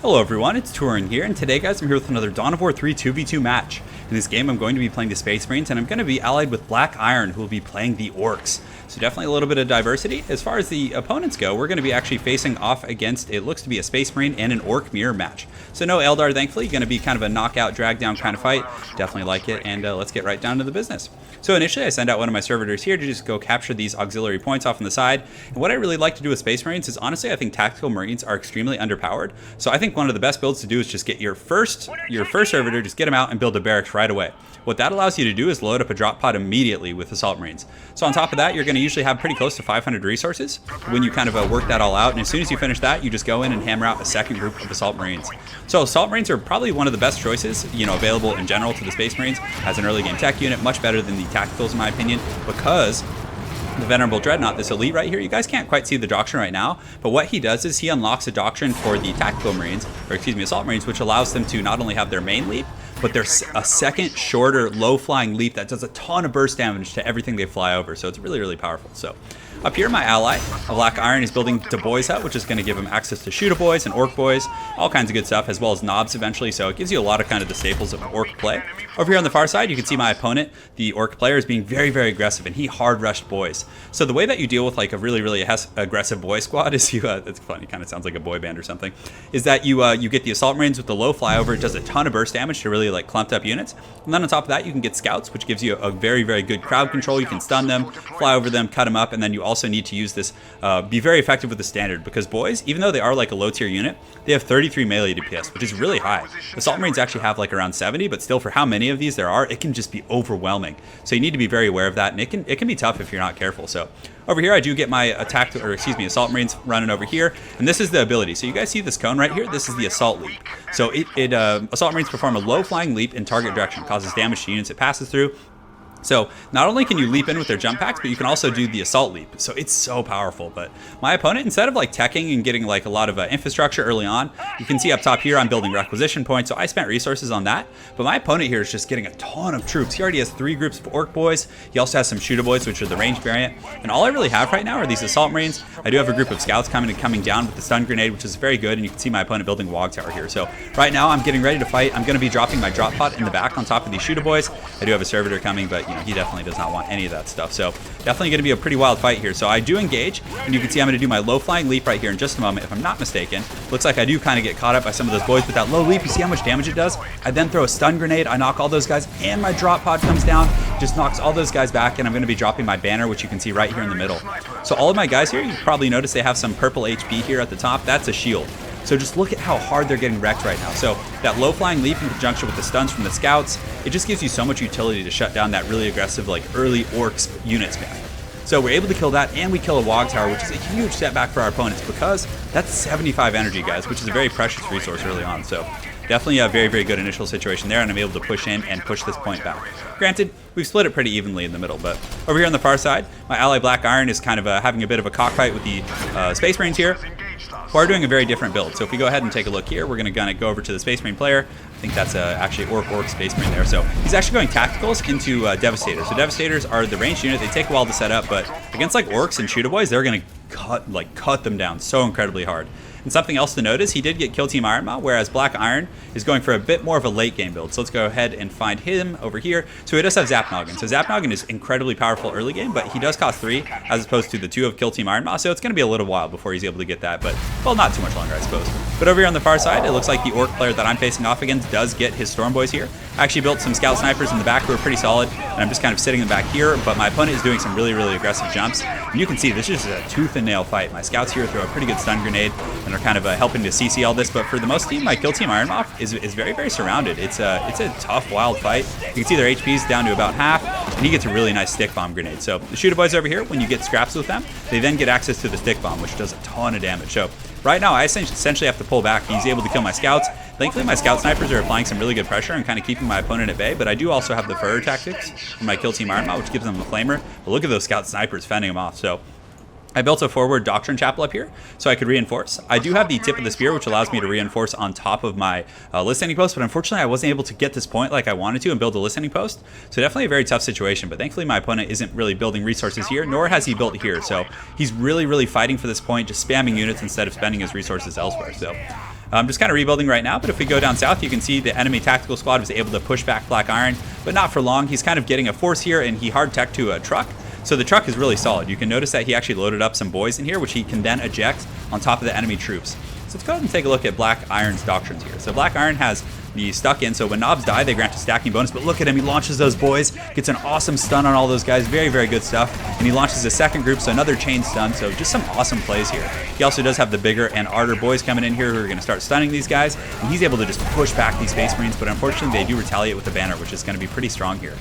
Hello everyone, it's Turin here, and today guys I'm here with another Dawn of War 3 2v2 match. In this game I'm going to be playing the Space Marines, and I'm going to be allied with Black Iron, who will be playing the Orks. So definitely a little bit of diversity. As far as the opponents go, we're going to be actually facing off against, it looks to be a Space Marine and an Ork mirror match. So no Eldar thankfully, going to be kind of a knockout, drag down kind of fight. Definitely like it, and let's get right down to the business. So initially I send out one of my servitors here to just go capture these auxiliary points off on the side. And what I really like to do with Space Marines is honestly I think tactical Marines are extremely underpowered. So I think one of the best builds to do is just get your first servitor, just get them out and build a barracks right away. What that allows you to do is load up a drop pod immediately with Assault Marines. So on top of that, you're going to usually have pretty close to 500 resources when you kind of work that all out. And as soon as you finish that, you just go in and hammer out a second group of Assault Marines. So Assault Marines are probably one of the best choices, available in general to the Space Marines as an early game tech unit, much better than the Tacticals in my opinion, because the Venerable Dreadnought, this elite right here, you guys can't quite see the doctrine right now, but what he does is he unlocks a doctrine for the Tactical Marines, or excuse me, Assault Marines, which allows them to not only have their main leap, but there's a second, shorter, low-flying leap that does a ton of burst damage to everything they fly over, so it's really, really powerful. So up here, my ally, Black Iron, is building the boyz hut, which is going to give him access to Shoot-A-Boys and Ork Boys, all kinds of good stuff, as well as knobs eventually, so it gives you a lot of kind of the staples of Ork play. Over here on the far side, you can see my opponent, the Ork player, is being very, very aggressive, and he hard-rushed boys. So the way that you deal with like a really, really aggressive boy squad is it's funny, kind of sounds like a boy band or something, is that you get the Assault Marines with the low flyover. It does a ton of burst damage to really like clumped up units. And then on top of that, you can get scouts, which gives you a very, very good crowd control. You can stun them, fly over them, cut them up, and then you also need to use this, be very effective with the standard, because boys, even though they are like a low tier unit, they have 33 melee DPS, which is really high. Assault Marines actually have like around 70, but still for how many of these there are, it can just be overwhelming. So you need to be very aware of that, and it can be tough if you're not careful. So over here, I do get my Assault Marines running over here, and this is the ability. So you guys see this cone right here? This is the Assault Leap. So Assault Marines perform a low-flying leap in target direction, causes damage to units it passes through. So not only can you leap in with their jump packs, but you can also do the assault leap. So it's so powerful. But my opponent, instead of like teching and getting like a lot of infrastructure early on, you can see up top here I'm building requisition points. So I spent resources on that. But my opponent here is just getting a ton of troops. He already has 3 groups of Ork Boys. He also has some Shoot-A-Boys, which are the range variant. And all I really have right now are these Assault Marines. I do have a group of scouts coming down with the stun grenade, which is very good. And you can see my opponent building Wog Tower here. So right now I'm getting ready to fight. I'm going to be dropping my drop pod in the back on top of these Shoot-A-Boys. I do have a servitor coming, but he definitely does not want any of that stuff. So definitely going to be a pretty wild fight here. So I do engage, and you can see I'm going to do my low flying leap right here in just a moment, if I'm not mistaken. Looks like I do kind of get caught up by some of those boys with that low leap. You see how much damage it does? I then throw a stun grenade. I knock all those guys, and my drop pod comes down, just knocks all those guys back, and I'm going to be dropping my banner, which you can see right here in the middle. So all of my guys here, you probably notice they have some purple HP here at the top. That's a shield. So just look at how hard they're getting wrecked right now. So that low flying leap in conjunction with the stuns from the scouts, it just gives you so much utility to shut down that really aggressive like early Orks unit spam. So we're able to kill that, and we kill a Wog Tower, which is a huge setback for our opponents, because that's 75 energy, guys, which is a very precious resource early on. So definitely a very, very good initial situation there, and I'm able to push in and push this point back. Granted, we've split it pretty evenly in the middle, but over here on the far side, my ally Black Iron is kind of having a bit of a cockfight with the Space Marines here. We're doing a very different build. So if we go ahead and take a look here, we're going to go over to the Space Marine player. I think that's actually Ork Space Marine there. So he's actually going tacticals into Devastators. So Devastators are the ranged unit. They take a while to set up, but against like Orks and Shoot-A-Boys, they're going to cut them down so incredibly hard. And something else to notice, he did get Kill Team Iron Maw, whereas Black Iron is going for a bit more of a late game build. So let's go ahead and find him over here. So he does have Zap Noggin. So Zap Noggin is incredibly powerful early game, but he does cost 3 as opposed to the 2 of Kill Team Iron Maw. So it's going to be a little while before he's able to get that, but well, not too much longer, I suppose. But over here on the far side, it looks like the Ork player that I'm facing off against does get his Storm Boys here. I actually built some Scout Snipers in the back who are pretty solid, and I'm just kind of sitting in the back here, but my opponent is doing some really, really aggressive jumps. And you can see this is a tooth and nail fight. My scouts here throw a pretty good stun grenade and are kind of helping to CC all this, but for the most team, my Kill Team Iron Maw is very, very surrounded. It's a tough, wild fight. You can see their HP's down to about half, and he gets a really nice stick bomb grenade. So the Shoot-A-Boys over here, when you get scraps with them, they then get access to the stick bomb, which does a ton of damage. So right now, I essentially have to pull back. He's able to kill my scouts. Thankfully, my scout snipers are applying some really good pressure and kind of keeping my opponent at bay, but I do also have the Furrer tactics in my Kill Team Iron Maw, which gives them the flamer. But look at those scout snipers fending them off. So I built a forward Doctrine Chapel up here so I could reinforce. I do have the tip of the spear, which allows me to reinforce on top of my listening post, but unfortunately I wasn't able to get this point like I wanted to and build a listening post. So definitely a very tough situation, but thankfully my opponent isn't really building resources here, nor has he built here. So he's really, really fighting for this point, just spamming units instead of spending his resources elsewhere. So I'm just kind of rebuilding right now, but if we go down south, you can see the enemy tactical squad was able to push back Black Iron, but not for long. He's kind of getting a force here, and he hard tech to a truck. So the truck is really solid. You can notice that he actually loaded up some boys in here, which he can then eject on top of the enemy troops. So let's go ahead and take a look at Black Iron's doctrines here. So Black Iron has the stuck in, so when knobs die, they grant a stacking bonus, but look at him, he launches those boys, gets an awesome stun on all those guys, very, very good stuff, and he launches a second group, so another chain stun, so just some awesome plays here. He also does have the bigger and arter boys coming in here who are going to start stunning these guys, and he's able to just push back these Space Marines, but unfortunately they do retaliate with the banner, which is going to be pretty strong here.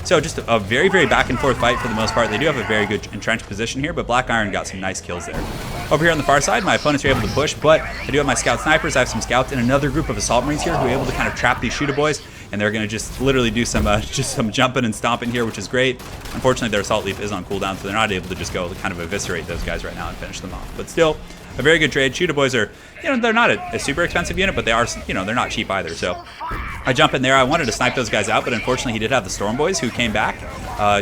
So just a very, very back and forth fight for the most part. They do have a very good entrenched position here, but Black Iron got some nice kills there. Over here on the far side, my opponents are able to push, but I do have my scout snipers. I have some scouts and another group of assault marines here who are able to kind of trap these shooter boys, and they're going to just literally do some just some jumping and stomping here, which is great. Unfortunately, their assault leaf is on cooldown, so they're not able to just go kind of eviscerate those guys right now and finish them off. But still, a very good trade. Shooter boys are, they're not a super expensive unit, but they are, they're not cheap either. So I jump in there. I wanted to snipe those guys out, but unfortunately he did have the Storm Boys who came back.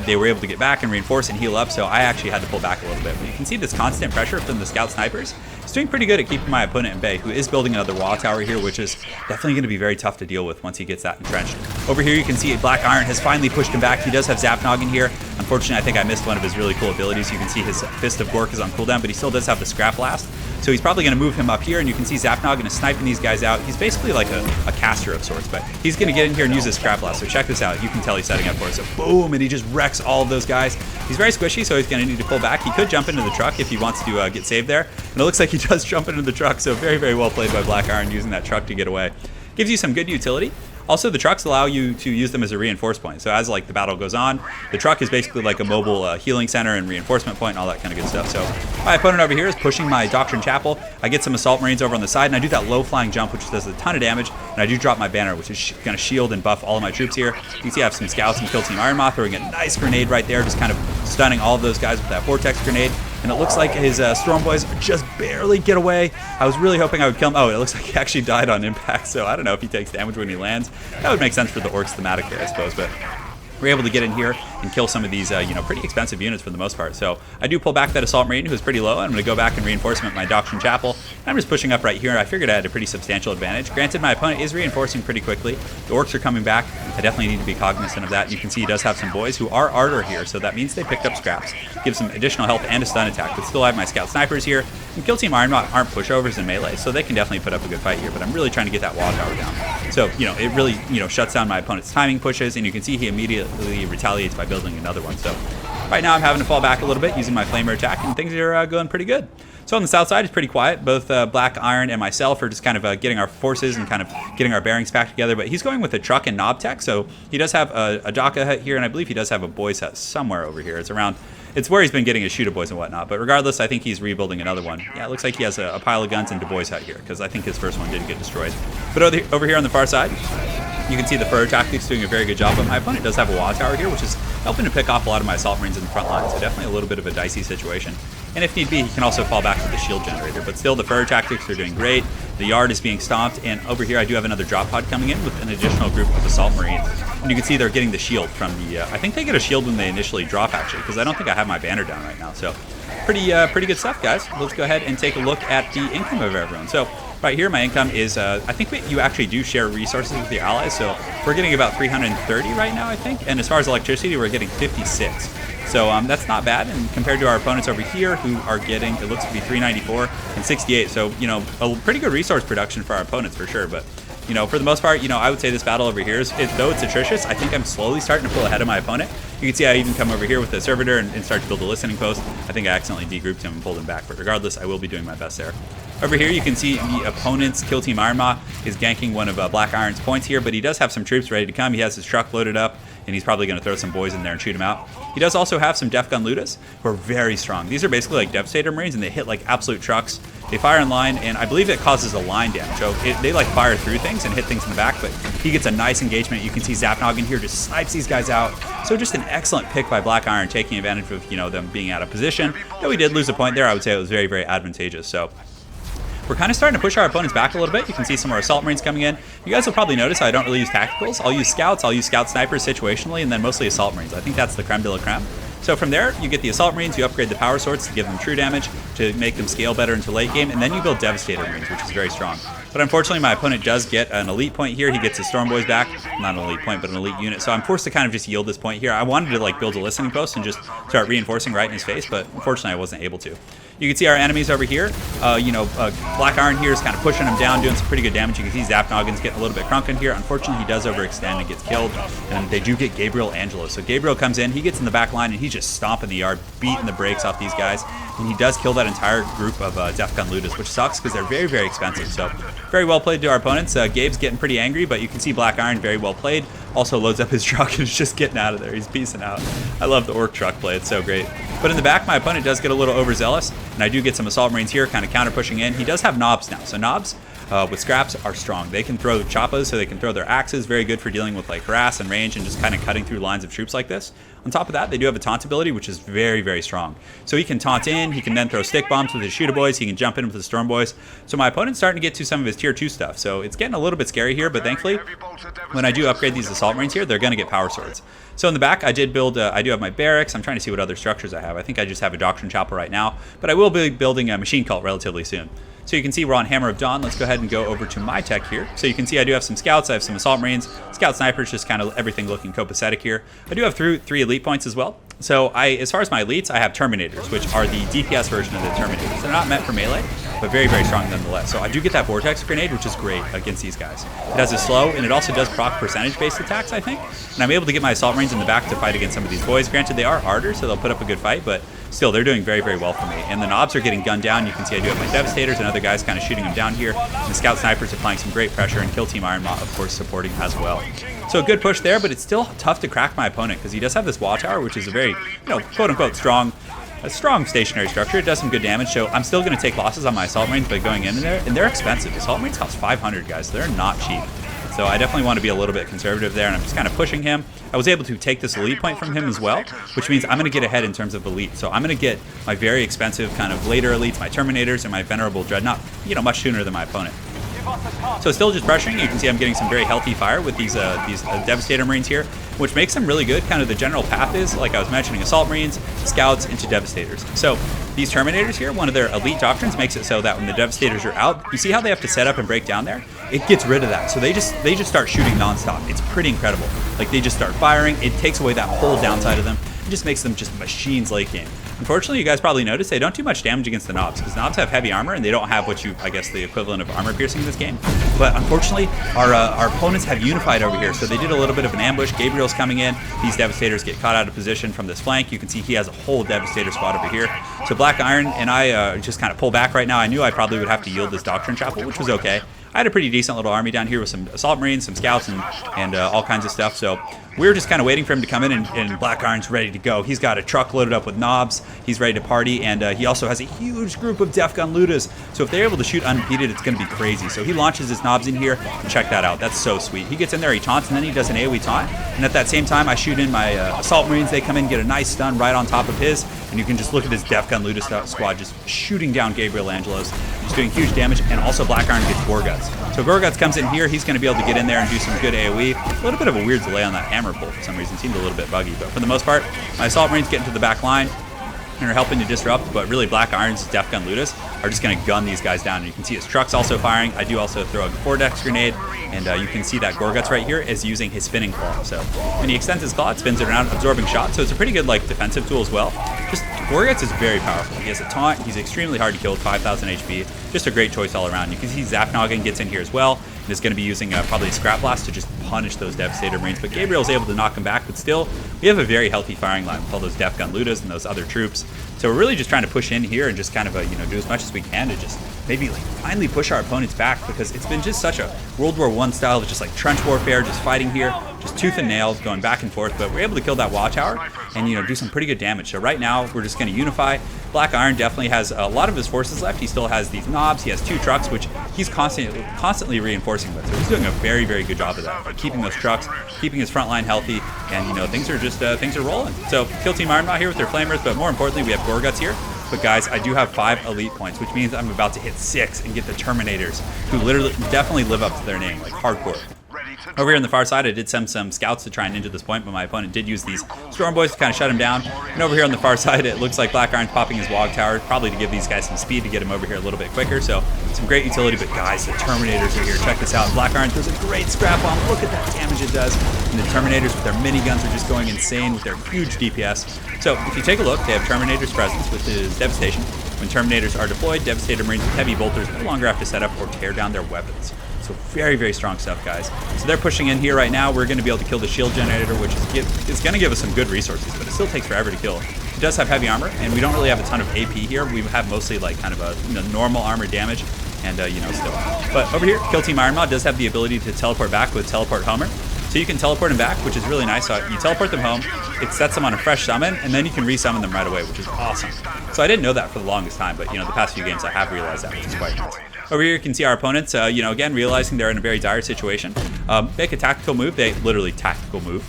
They were able to get back and reinforce and heal up, so I actually had to pull back a little bit. But you can see this constant pressure from the scout snipers. It's doing pretty good at keeping my opponent in bay, who is building another wall tower here, which is definitely going to be very tough to deal with once he gets that entrenched. Over here you can see Black Iron has finally pushed him back. He does have Zapnog in here. Unfortunately, I think I missed one of his really cool abilities. You can see his Fist of Gork is on cooldown, but he still does have the Scrap Blast. So he's probably going to move him up here, and you can see Zapnog is sniping these guys out. He's basically like a caster of sorts, but he's going to get in here and use his Scrap Blast. So check this out. You can tell he's setting up for it. So boom, and he just wrecks all of those guys. He's very squishy, so he's going to need to pull back. He could jump into the truck if he wants to get saved there. And it looks like he does jump into the truck, so very, very well played by Black Iron using that truck to get away. Gives you some good utility. Also, the trucks allow you to use them as a reinforce point. So as like the battle goes on, the truck is basically like a mobile healing center and reinforcement point and all that kind of good stuff. So my opponent over here is pushing my Doctrine Chapel. I get some Assault Marines over on the side, and I do that low flying jump, which does a ton of damage. And I do drop my banner, which is going to shield and buff all of my troops here. You can see I have some scouts and Kill Team Iron Moth throwing a nice grenade right there, just kind of stunning all of those guys with that Vortex grenade. And it looks like his Storm Boys just barely get away. I was really hoping I would kill him. Oh, it looks like he actually died on impact, so I don't know if he takes damage when he lands. That would make sense for the Orks thematic there, I suppose, but we're able to get in here and kill some of these, pretty expensive units for the most part. So I do pull back that Assault Marine, who's pretty low. I'm going to go back and reinforcement my Doctrine Chapel. And I'm just pushing up right here. I figured I had a pretty substantial advantage. Granted, my opponent is reinforcing pretty quickly. The Orks are coming back. I definitely need to be cognizant of that. You can see he does have some boys who are Ardor here, so that means they picked up scraps. Gives them additional health and a stun attack, but still have my Scout Snipers here. And Kill Team Iron Moth aren't pushovers in melee, so they can definitely put up a good fight here, but I'm really trying to get that wall tower down. So, it really, shuts down my opponent's timing pushes, and you can see he immediately retaliates by building another one. So right now I'm having to fall back a little bit using my flamer attack, and things are going pretty good. So on the south side, it's pretty quiet. Both Black Iron and myself are just kind of getting our forces and kind of getting our bearings back together, but he's going with a truck and knob tech, so he does have a Daka hut here, and I believe he does have a boys hut somewhere over here. It's where he's been getting his shooter boys and whatnot, but regardless, I think he's rebuilding another one. Yeah, it looks like he has a pile of guns and Du Bois hut here, because I think his first one did get destroyed. But over here on the far side, you can see the Fur Tactics doing a very good job, but my opponent does have a wall tower here, which is helping to pick off a lot of my Assault Marines in the front line, so definitely a little bit of a dicey situation. And if need be, he can also fall back to the shield generator, but still the Fur Tactics are doing great. The yard is being stomped, and over here I do have another drop pod coming in with an additional group of Assault Marines. And you can see they're getting the shield from the, I think they get a shield when they initially drop actually, because I don't think I have my banner down right now. So pretty good stuff, guys. Let's go ahead and take a look at the income of everyone. So right here, my income is, I think you actually do share resources with your allies. So we're getting about 330 right now, I think. And as far as electricity, we're getting 56. So that's not bad, and compared to our opponents over here who are getting, it looks to be 394 and 68. So, a pretty good resource production for our opponents for sure. But, for the most part, I would say this battle over here, though it's atrocious, I think I'm slowly starting to pull ahead of my opponent. You can see I even come over here with the servitor and start to build a listening post. I think I accidentally degrouped him and pulled him back, but regardless, I will be doing my best there. Over here, you can see the opponent's Kill Team Iron Moth is ganking one of Black Iron's points here, but he does have some troops ready to come. He has his truck loaded up, and he's probably going to throw some boys in there and shoot him out. He does also have some Def Gun Ludas, who are very strong. These are basically like Devastator Marines, and they hit like absolute trucks. They fire in line, and I believe it causes a line damage. So they like fire through things and hit things in the back, but he gets a nice engagement. You can see Zapnog in here just snipes these guys out. So just an excellent pick by Black Iron, taking advantage of them being out of position. Though we did lose a point there, I would say it was very, very advantageous. So we're kind of starting to push our opponents back a little bit. You can see some more Assault Marines coming in. You guys will probably notice I don't really use tacticals. I'll use scouts, I'll use scout snipers situationally, and then mostly Assault Marines. I think that's the creme de la creme. So from there, you get the Assault Marines, you upgrade the Power Swords to give them true damage, to make them scale better into late game, and then you build Devastator Marines, which is very strong. But unfortunately, my opponent does get an elite point here. He gets his Storm Boys back. Not an elite point, but an elite unit. So I'm forced to kind of just yield this point here. I wanted to like build a listening post and just start reinforcing right in his face, but unfortunately I wasn't able to. You can see our enemies over here. Black Iron here is kind of pushing him down, doing some pretty good damage. You can see Zapnoggin's getting a little bit crunk in here. Unfortunately, he does overextend and gets killed. And they do get Gabriel Angelo. So Gabriel comes in, he gets in the back line, and he's just stomping the yard, beating the brakes off these guys. And he does kill that entire group of Defcon Ludus, which sucks because they're very, very expensive. So very well played to our opponents. Gabe's getting pretty angry, but you can see Black Iron very well played. Also loads up his truck and is just getting out of there. He's peacing out. I love the Orc truck play. It's so great. But in the back, my opponent does get a little overzealous, and I do get some Assault Marines here, kind of counter pushing in. He does have knobs now. So knobs with scraps are strong. They can throw choppas, so they can throw their axes. Very good for dealing with like harass and range and just kind of cutting through lines of troops like this. On top of that, they do have a taunt ability, which is very, very strong. So he can taunt in, he can then throw stick bombs with his shooter boys, he can jump in with the storm boys. So my opponent's starting to get to some of his tier 2 stuff. So it's getting a little bit scary here, but thankfully, when I do upgrade these assault marines here, they're going to get power swords. So in the back, I did build, I do have my barracks. I'm trying to see what other structures I have. I think I just have a Doctrine Chapel right now, but I will be building a machine cult relatively soon. So you can see we're on Hammer of Dawn. Let's go ahead and go over to my tech here. So you can see I do have some scouts, I have some assault marines, scout snipers, just kind of everything looking copacetic here. I do have three elite points as well. So as far as my elites, I have Terminators, which are the DPS version of the Terminators. They're not meant for melee, but very, very strong nonetheless. So I do get that Vortex Grenade, which is great against these guys. It has a slow, and it also does proc percentage-based attacks, I think. And I'm able to get my Assault Marines in the back to fight against some of these boys. Granted, they are harder, so they'll put up a good fight, but still, they're doing very, very well for me. And the knobs are getting gunned down. You can see I do have my Devastators and other guys kind of shooting them down here. And the Scout Snipers are applying some great pressure, and Kill Team Ironmaw, of course, supporting as well. So a good push there, but it's still tough to crack my opponent because he does have this Watchtower, which is a very, quote-unquote strong stationary structure. It does some good damage, so I'm still going to take losses on my Assault Marines by going in there, and they're expensive. Assault Marines cost 500, guys. So they're not cheap. So I definitely want to be a little bit conservative there, and I'm just kind of pushing him. I was able to take this elite point from him as well, which means I'm going to get ahead in terms of elite. So I'm going to get my very expensive kind of later elites, my Terminators, and my Venerable Dreadnought, much sooner than my opponent. So still just pressuring. You can see I'm getting some very healthy fire with these Devastator Marines here, which makes them really good. Kind of the general path is, like I was mentioning, Assault Marines, Scouts, into Devastators. So these Terminators here, one of their elite doctrines makes it so that when the Devastators are out, you see how they have to set up and break down there? It gets rid of that. So they just start shooting nonstop. It's pretty incredible. Like they just start firing. It takes away that whole downside of them. It just makes them just machines late game. Unfortunately, you guys probably noticed they don't do much damage against the knobs because knobs have heavy armor and they don't have the equivalent of armor piercing in this game. But unfortunately, our opponents have unified over here, so they did a little bit of an ambush. Gabriel's coming in. These Devastators get caught out of position from this flank. You can see he has a whole Devastator squad over here. So Black Iron and I just kind of pull back right now. I knew I probably would have to yield this Doctrine Chapel, which was okay. I had a pretty decent little army down here with some Assault Marines, some Scouts, and all kinds of stuff. So we were just kind of waiting for him to come in, and Black Iron's ready to go. He's got a truck loaded up with knobs. He's ready to party, and he also has a huge group of Defcon Ludas. So if they're able to shoot unimpeded, it's going to be crazy. So he launches his knobs in here, and check that out. That's so sweet. He gets in there, he taunts, and then he does an AoE taunt. And at that same time, I shoot in my Assault Marines. They come in, get a nice stun right on top of his, and you can just look at his Defcon Ludas squad just shooting down Gabriel Angelos. He's doing huge damage, and also Black Iron gets Gorguts. So Gorguts comes in here. He's going to be able to get in there and do some good AoE. A little bit of a weird delay on that hammer pull for some reason. It seemed a little bit buggy, but for the most part, my Assault Marines get into the back line and are helping to disrupt, but really Black Iron's Defcon Ludas are just going to gun these guys down. And you can see his truck's also firing. I do also throw a Vortex Grenade, and you can see that Gorguts right here is using his spinning claw. So when he extends his claw, it spins it around, absorbing shots. So it's a pretty good defensive tool as well. Just Gorguts is very powerful. He has a taunt. He's extremely hard to kill with 5,000 HP. Just a great choice all around. You can see Zapnoggin gets in here as well, and is going to be using probably a Scrap Blast to just punish those Devastator Marines. But Gabriel's able to knock him back, but still, we have a very healthy firing line with all those Defcon Ludas and those other troops. So we're really just trying to push in here and just kind of do as much as we can to just maybe finally push our opponents back, because it's been just such a World War I style of just trench warfare, just fighting here, just tooth and nail, going back and forth. But we're able to kill that Watchtower and do some pretty good damage. So right now we're just going to unify. Black Iron definitely has a lot of his forces left. He still has these knobs. He has 2 trucks, which he's constantly reinforcing with. So he's doing a very, very good job of that, keeping those trucks, keeping his front line healthy, and things are rolling. So Kill Team Ironmaw here with their flamers, but more importantly, we have Gorguts here. But guys, I do have 5 elite points, which means I'm about to hit 6 and get the Terminators, who literally definitely live up to their name, hardcore. Over here on the far side, I did send some scouts to try and injure this point, but my opponent did use these storm boys to kind of shut him down. And over here on the far side, it looks like Black Iron's popping his Wog Tower, probably to give these guys some speed to get him over here a little bit quicker. So some great utility, but guys, the Terminators are here. Check this out. Black Iron throws a great scrap bomb. Look at that damage it does. And the Terminators with their miniguns are just going insane with their huge DPS. So if you take a look, they have Terminator's presence, which is Devastation. When Terminators are deployed, Devastator Marines with heavy bolters no longer have to set up or tear down their weapons. So very, very strong stuff, guys. So they're pushing in here right now. We're going to be able to kill the shield generator, which is going to give us some good resources, but it still takes forever to kill. It does have heavy armor, and we don't really have a ton of AP here. We have mostly like kind of a normal armor damage, and still. But over here, Kill Team Iron Maw does have the ability to teleport back with Teleport Homer. So you can teleport them back, which is really nice. So you teleport them home, it sets them on a fresh summon, and then you can resummon them right away, which is awesome. So I didn't know that for the longest time, but the past few games I have realized that, which is quite nice. Over here you can see our opponents, again, realizing they're in a very dire situation. Make a tactical move. They literally tactical move.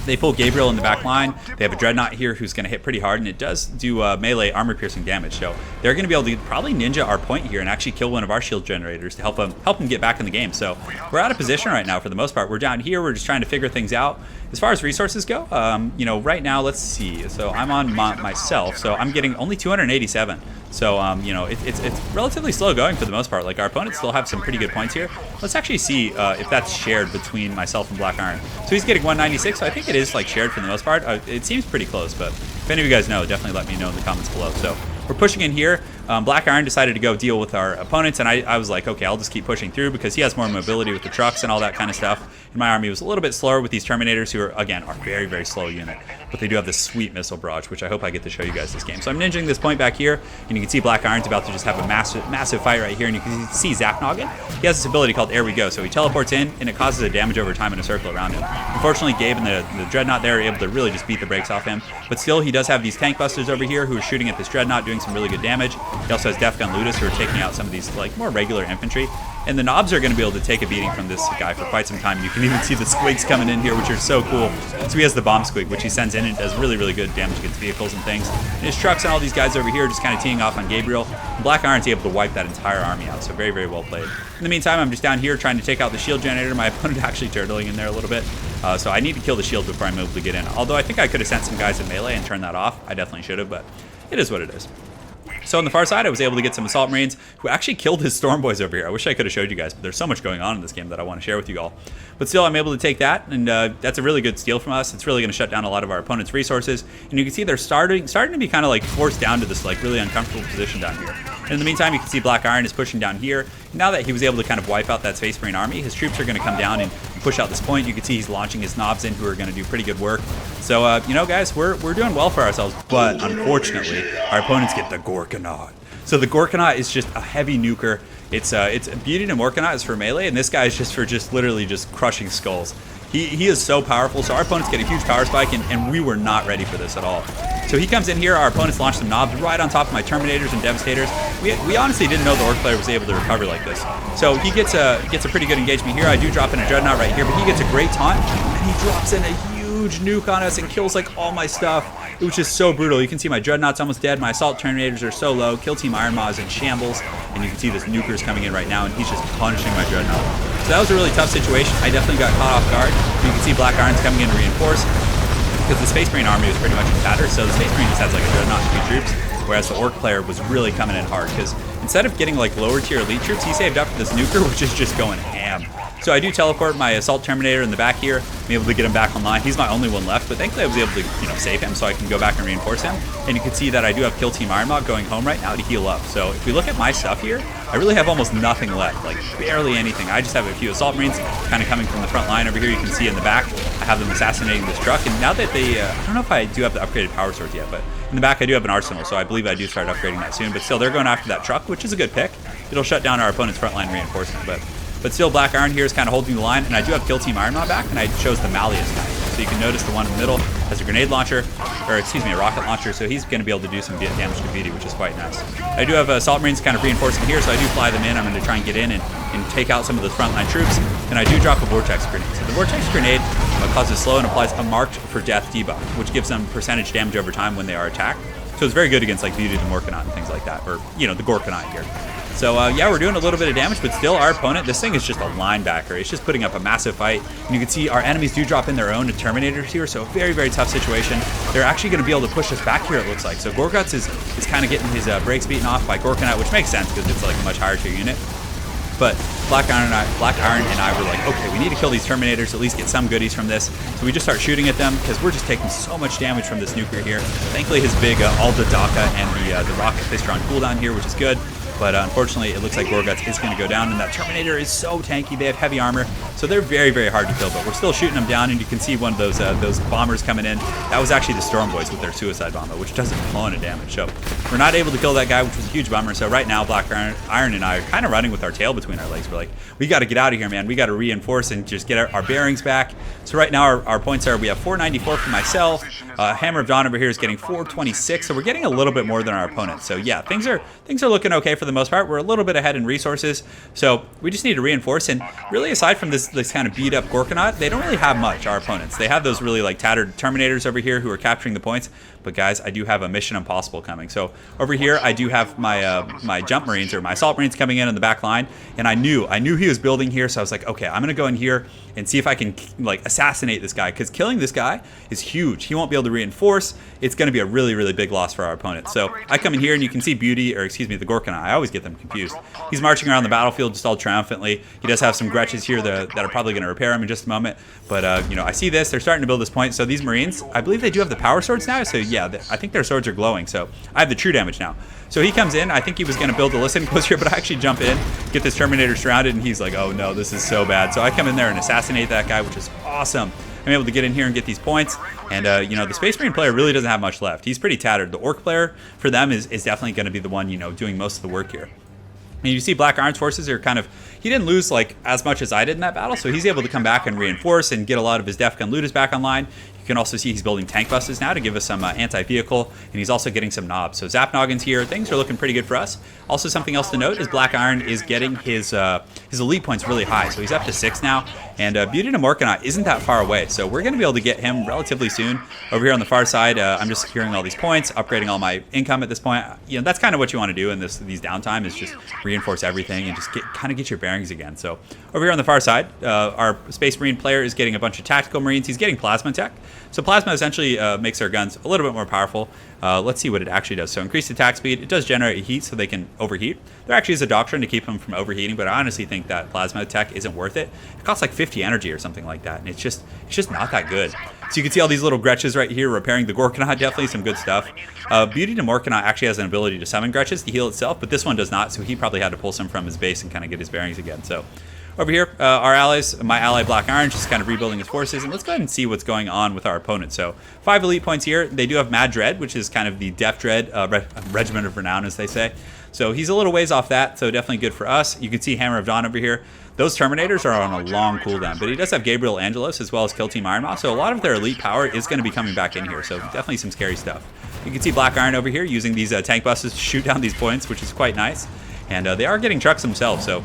They pull Gabriel in the back line. They have a Dreadnought here who's going to hit pretty hard, and it does do melee armor-piercing damage. So they're going to be able to probably ninja our point here and actually kill one of our shield generators to help them get back in the game. So we're out of position right now for the most part. We're down here. We're just trying to figure things out. As far as resources go, right now, let's see. So I'm on myself, so I'm getting only 287. So, it's relatively slow going for the most part. Like, our opponents still have some pretty good points here. Let's actually see if that's shared between myself and Black Iron. So he's getting 196, so I think it is, like, shared for the most part. It seems pretty close, but if any of you guys know, definitely let me know in the comments below. So we're pushing in here. Black Iron decided to go deal with our opponents, and I was like, okay, I'll just keep pushing through because he has more mobility with the trucks and all that kind of stuff. And my army was a little bit slower with these Terminators who are, again, very, very slow unit. But they do have this sweet missile barrage, which I hope I get to show you guys this game. So I'm ninjing this point back here, and you can see Black Iron's about to just have a massive fight right here, and you can see Zach Noggin. He has this ability called Air We Go, so he teleports in, and it causes a damage over time in a circle around him. Unfortunately, Gabe and the Dreadnought there are able to really just beat the brakes off him, but still, he does have these tank busters over here who are shooting at this Dreadnought, doing some really good damage. He also has Death Gun Ludus who are taking out some of these like more regular infantry. And the knobs are going to be able to take a beating from this guy for quite some time. You can even see the squigs coming in here, which are so cool. So he has the bomb squig, which he sends in and does really, really good damage against vehicles and things. And his trucks and all these guys over here just kind of teeing off on Gabriel. And Black Iron's able to wipe that entire army out, so very, very well played. In the meantime, I'm just down here trying to take out the shield generator. My opponent actually turtling in there a little bit. So I need to kill the shield before I'm able to get in. Although I think I could have sent some guys in melee and turned that off. I definitely should have, but it is what it is. So on the far side, I was able to get some Assault Marines who actually killed his Storm Boys over here. I wish I could have showed you guys, but there's so much going on in this game that I want to share with you all. But still, I'm able to take that, and that's a really good steal from us. It's really going to shut down a lot of our opponent's resources. And you can see they're starting to be kind of like forced down to this like really uncomfortable position down here. And in the meantime, you can see Black Iron is pushing down here. Now that he was able to kind of wipe out that Space Marine army, his troops are going to come down and push out this point. You can see he's launching his knobs in, who are going to do pretty good work. So, guys, we're doing well for ourselves. But unfortunately, our opponents get the Gorkanaut. So the Gorkanaut is just a heavy nuker. It's Beauty and Gorkanaut is for melee, and this guy is just for literally crushing skulls. He is so powerful. So our opponents get a huge power spike, and we were not ready for this at all. So he comes in here. Our opponents launch some knobs right on top of my Terminators and Devastators. We honestly didn't know the Orc player was able to recover like this. So he gets a pretty good engagement here. I do drop in a Dreadnought right here, but he gets a great taunt, and he drops in a huge nuke on us and kills like all my stuff. It was just so brutal. You can see my Dreadnought's almost dead. My Assault Terminators are so low. Kill Team Iron Maw is in shambles. And you can see this nuker's coming in right now, and he's just punishing my Dreadnought. So that was a really tough situation. I definitely got caught off guard. You can see Black Iron's coming in to reinforce, because the Space Marine army was pretty much in tatters. So the Space Marine just has like a Dreadnought and 2 troops, whereas the Orc player was really coming in hard, because instead of getting like lower tier elite troops, he saved up for this nuker, which is just going ham. So I do teleport my Assault Terminator in the back here. I'm able to get him back online. He's my only one left, but thankfully I was able to save him, so I can go back and reinforce him. And you can see that I do have Kill Team Iron Maw going home right now to heal up. So if we look at my stuff here, I really have almost nothing left, like barely anything. I just have a few Assault Marines kind of coming from the front line over here. You can see in the back, I have them assassinating this truck. And now that they, I don't know if I do have the upgraded power swords yet, but in the back I do have an arsenal, so I believe I do start upgrading that soon. But still, they're going after that truck, which is a good pick. It'll shut down our opponent's frontline reinforcement, but still, Black Iron here is kind of holding the line, and I do have Kill Team Iron Maw back, and I chose the Malleus guy. So you can notice the one in the middle has a grenade launcher, or excuse me, a rocket launcher, so he's going to be able to do some damage to Beauty, which is quite nice. I do have Assault Marines kind of reinforcing here, so I do fly them in. I'm going to try and get in and take out some of those frontline troops, and I do drop a Vortex Grenade. So the Vortex Grenade causes slow and applies a marked for death debuff, which gives them percentage damage over time when they are attacked. So it's very good against like Beauty the Morkanaut and things like that, or you know, the Gorkanaut here. So yeah, we're doing a little bit of damage, but still our opponent, this thing is just a linebacker. It's just putting up a massive fight. And you can see our enemies do drop in their own Terminators here, so very, very tough situation. They're actually going to be able to push us back here, it looks like. So Gorguts is kind of getting his brakes beaten off by Gorkanaut, which makes sense because it's like a much higher tier unit. But Black Iron and I were like, okay, we need to kill these Terminators, at least get some goodies from this. So we just start shooting at them because we're just taking so much damage from this nuker here. Thankfully, his big Alda Daka and the Rocket Fister on cooldown here, which is good. But unfortunately, it looks like Gorguts is going to go down, and that Terminator is so tanky. They have heavy armor, so they're very, very hard to kill. But we're still shooting them down, and you can see one of those bombers coming in. That was actually the Storm Boys with their suicide bomber, which does a ton of damage. So we're not able to kill that guy, which was a huge bummer. So right now, Black Iron and I are kind of running with our tail between our legs. We're like, we got to get out of here, man. We got to reinforce and just get our bearings back. So right now, our points are, we have 494 for myself. Hammer of Dawn over here is getting 426, so we're getting a little bit more than our opponent. So yeah, things are looking okay for the most part. We're a little bit ahead in resources, so we just need to reinforce. And really, aside from this kind of beat up Gorkanaut, they don't really have much, our opponents. They have those really like tattered Terminators over here who are capturing the points. But guys, I do have a Mission Impossible coming. So over here, I do have my my Jump Marines, or my Assault Marines, coming in the back line, and I knew he was building here, so I was like, okay, I'm gonna go in here and see if I can like assassinate this guy, because killing this guy is huge. He won't be able to reinforce. It's gonna be a really, really big loss for our opponent. So I come in here and you can see Beauty, or excuse me, the Gorkanaut. I always get them confused. He's marching around the battlefield just all triumphantly. He does have some Gretches here that are probably gonna repair him in just a moment. But you know, I see this. They're starting to build this point. So these Marines, I believe they do have the power swords now. So yeah, I think their swords are glowing. So I have the true damage now. So he comes in. I think he was going to build a listening post here, but I actually jump in, get this Terminator surrounded, and he's like, oh no, this is so bad. So I come in there and assassinate that guy, which is awesome. I'm able to get in here and get these points. And you know, the Space Marine player really doesn't have much left. He's pretty tattered. The Orc player, for them, is definitely going to be the one, you know, doing most of the work here. And you see Black Iron's forces are kind of, he didn't lose like as much as I did in that battle, so he's able to come back and reinforce and get a lot of his Def Gun loot is back online. You can also see he's building tank buses now to give us some anti-vehicle, and he's also getting some knobs. So Zap Noggins here, things are looking pretty good for us. Also, something else to note is Black Iron is getting his elite points really high, so he's up to 6 now. And Beauty to Morkanaut isn't that far away, so we're going to be able to get him relatively soon. Over here on the far side, I'm just securing all these points, upgrading all my income at this point. You know, that's kind of what you want to do in these downtime, is just reinforce everything and just kind of get your bearings again. So over here on the far side, our Space Marine player is getting a bunch of tactical Marines. He's getting plasma tech. So plasma essentially makes our guns a little bit more powerful. Let's see what it actually does. So increased attack speed. It does generate heat, so they can overheat. There actually is a doctrine to keep them from overheating, but I honestly think that plasma tech isn't worth it. It costs like 50 energy or something like that, and it's just not that good. So you can see all these little Gretches right here repairing the Gorkanaut. Definitely some good stuff. Beauty to Morkanaut actually has an ability to summon Gretches to heal itself, but this one does not, so he probably had to pull some from his base and kind of get his bearings again. So over here, our allies, my ally Black Iron, just kind of rebuilding his forces, and let's go ahead and see what's going on with our opponent. So 5 elite points here. They do have Mad Dread, which is kind of the Def Dread Regiment of Renown, as they say. So he's a little ways off that, so definitely good for us. You can see Hammer of Dawn over here. Those Terminators are on a long cooldown, but he does have Gabriel Angelos as well as Kill Team Iron Moth, so a lot of their elite power is going to be coming back in here, so definitely some scary stuff. You can see Black Iron over here using these tank buses to shoot down these points, which is quite nice. And they are getting trucks themselves, so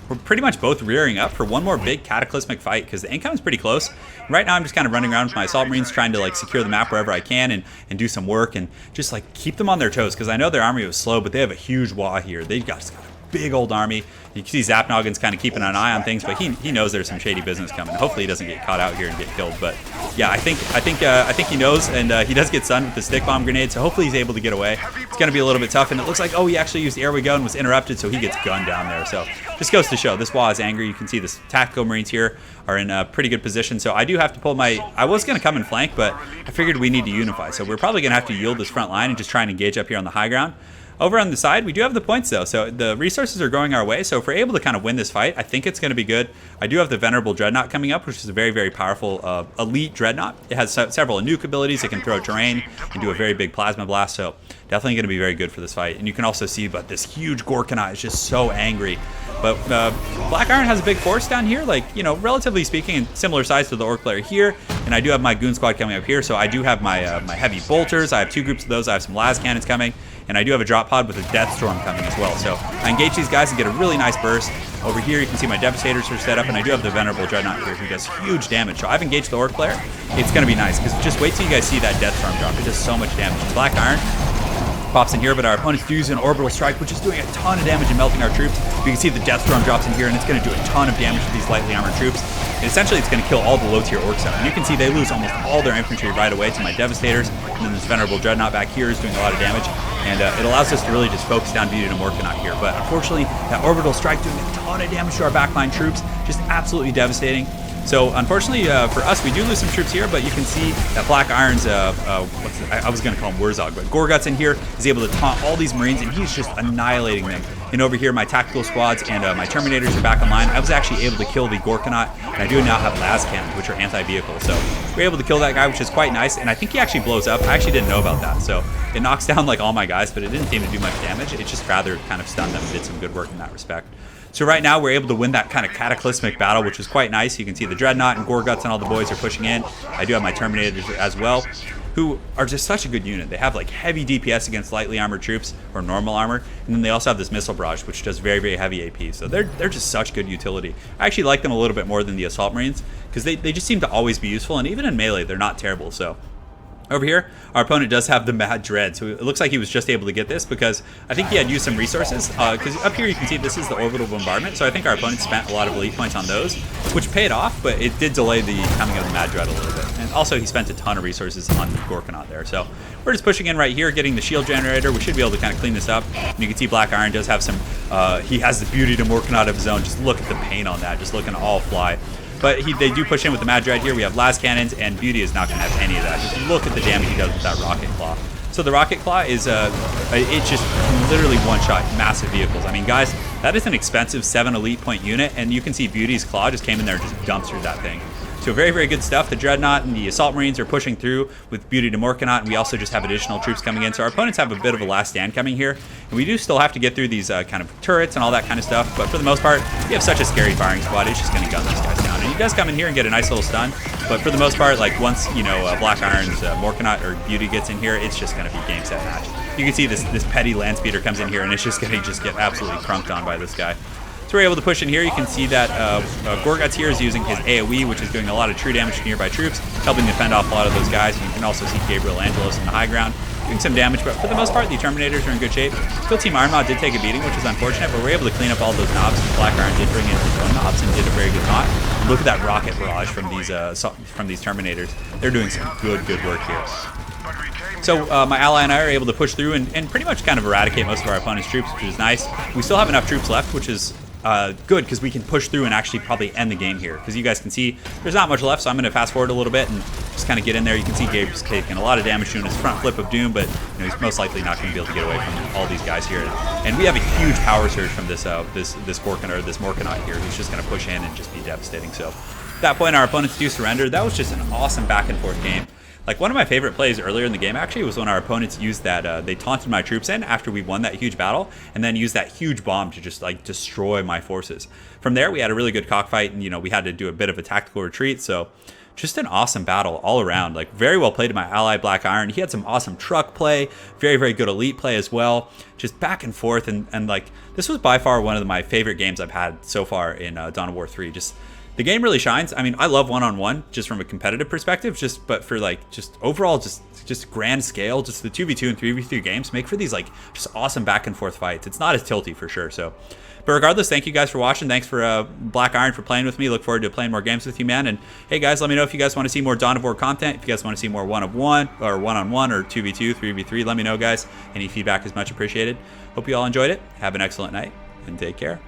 we're pretty much both rearing up for one more big cataclysmic fight, because the income is pretty close. Right now I'm just kind of running around with my Assault Marines trying to like secure the map wherever I can and do some work and just like keep them on their toes, because I know their army was slow, but they have a huge wall here. They've just got a big old army. You can see Zap Noggins kind of keeping an eye on things, but he knows there's some shady business coming. Hopefully he doesn't get caught out here and get killed. But yeah, I think he knows, and he does get stunned with the stick bomb grenade, so hopefully he's able to get away. It's going to be a little bit tough, and it looks like, oh, he actually used the airway gun, was interrupted, so he gets gunned down there. So this goes to show this wall is angry. You can see this tactical Marines here are in a pretty good position, so I do have to pull I was going to come and flank, but I figured we need to unify, so we're probably going to have to yield this front line and just try and engage up here on the high ground. Over on the side, we do have the points, though, so the resources are going our way. So if we're able to kind of win this fight, I think it's going to be good. I do have the Venerable Dreadnought coming up, which is a very, very powerful elite Dreadnought. It has several nuke abilities. It can throw terrain and do a very big plasma blast, so definitely going to be very good for this fight. And you can also see, but this huge Gorkanaut is just so angry. But Black Iron has a big force down here, like, you know, relatively speaking, in similar size to the Orc player here. And I do have my Goon Squad coming up here, so I do have my my heavy bolters. I have 2 groups of those. I have some las cannons coming, and I do have a drop pod with a Death Storm coming as well. So I engage these guys and get a really nice burst. Over here, you can see my Devastators are set up, and I do have the Venerable Dreadnought here, who does huge damage. So I've engaged the Orc player. It's going to be nice, because just wait till you guys see that Death Storm drop. It does so much damage. And Black Iron, Pops in here, but our opponents do use an orbital strike, which is doing a ton of damage and melting our troops. You can see the Death Storm drops in here, and it's going to do a ton of damage to these lightly armored troops. And essentially, it's going to kill all the low-tier Orks out. And you can see they lose almost all their infantry right away to my Devastators. And then this Venerable Dreadnought back here is doing a lot of damage. And it allows us to really just focus down Beauty and Gorkanaut here. But unfortunately, that orbital strike doing a ton of damage to our backline troops, just absolutely devastating. So unfortunately for us, we do lose some troops here, but you can see that Black Iron's, I was going to call him Warzog, but Gorgut's in here is able to taunt all these Marines, and he's just annihilating them. And over here, my tactical squads and my Terminators are back online. I was actually able to kill the Gorkanaut, and I do now have las cannons, which are anti-vehicle. So we're able to kill that guy, which is quite nice, and I think he actually blows up. I actually didn't know about that. So it knocks down like all my guys, but it didn't seem to do much damage. It just rather kind of stunned them and did some good work in that respect. So right now we're able to win that kind of cataclysmic battle, which is quite nice. You can see the Dreadnought and Gorguts and all the boys are pushing in. I do have my Terminators as well, who are just such a good unit. They have like heavy DPS against lightly armored troops or normal armor, and then they also have this missile barrage, which does very, very heavy AP. So they're just such good utility. I actually like them a little bit more than the Assault Marines because they just seem to always be useful, and even in melee they're not terrible. So over here, our opponent does have the Mad Dread, so it looks like he was just able to get this because I think he had used some resources. Because up here you can see this is the orbital bombardment, so I think our opponent spent a lot of elite points on those, which paid off, but it did delay the coming of the Mad Dread a little bit. And also he spent a ton of resources on the Gorkanaut there. So we're just pushing in right here, getting the shield generator. We should be able to kind of clean this up. And you can see Black Iron does have some, he has the Beauty to Gorkanaut of his own. Just look at the paint on that, just looking all fly. But they do push in with the Mad Dread here. We have las cannons, and Beauty is not going to have any of that. Just look at the damage he does with that Rocket Claw. So the Rocket Claw is, it just literally one-shot massive vehicles. I mean, guys, that is an expensive 7 elite point unit, and you can see Beauty's Claw just came in there and just dumpstered that thing. So very, very good stuff. The Dreadnought and the Assault Marines are pushing through with Beauty to Gorkanaut, and we also just have additional troops coming in. So our opponents have a bit of a last stand coming here, and we do still have to get through these kind of turrets and all that kind of stuff. But for the most part, we have such a scary firing squad. It's just going to gun these guys down. And he does come in here and get a nice little stun. But for the most part, like once Black Iron's Gorkanaut or Beauty gets in here, it's just going to be game set match. You can see this petty land speeder comes in here, and it's just going to get absolutely crunked on by this guy. So we're able to push in here. You can see that Gorguts here is using his AoE, which is doing a lot of true damage to nearby troops, helping to fend off a lot of those guys. And you can also see Gabriel Angelos in the high ground doing some damage, but for the most part, the Terminators are in good shape. Still, Team Iron Mod did take a beating, which is unfortunate, but we're able to clean up all those knobs. Black Iron did bring in his own knobs and did a very good knot. Look at that rocket barrage from these Terminators. They're doing some good work here. So my ally and I are able to push through and pretty much kind of eradicate most of our opponent's troops, which is nice. We still have enough troops left, which is good because we can push through and actually probably end the game here. Because you guys can see there's not much left, so I'm going to fast forward a little bit and just kind of get in there. You can see Gabe's taking a lot of damage doing his front flip of doom, but he's most likely not going to be able to get away from all these guys here. And we have a huge power surge from this Gorkanaut here, who's just going to push in and just be devastating. So at that point, our opponents do surrender. That was just an awesome back and forth game. Like, one of my favorite plays earlier in the game, actually, was when our opponents used that, they taunted my troops in after we won that huge battle, and then used that huge bomb to just, like, destroy my forces. From there, we had a really good cockfight, and, we had to do a bit of a tactical retreat, so just an awesome battle all around. Like, very well played to my ally, Black Iron. He had some awesome truck play, very, very good elite play as well. Just back and forth, and like, this was by far one of my favorite games I've had so far in Dawn of War 3. Just the game really shines. I mean, I love one-on-one just from a competitive perspective, but for like just overall just grand scale, just the 2v2 and 3v3 games make for these like just awesome back and forth fights. It's not as tilty for sure. So, but regardless, thank you guys for watching. Thanks for Black Iron for playing with me. Look forward to playing more games with you, man. And hey guys, let me know if you guys want to see more Dawn of War content. If you guys want to see more one-on-one or 2v2, 3v3, let me know, guys. Any feedback is much appreciated. Hope you all enjoyed it. Have an excellent night and take care.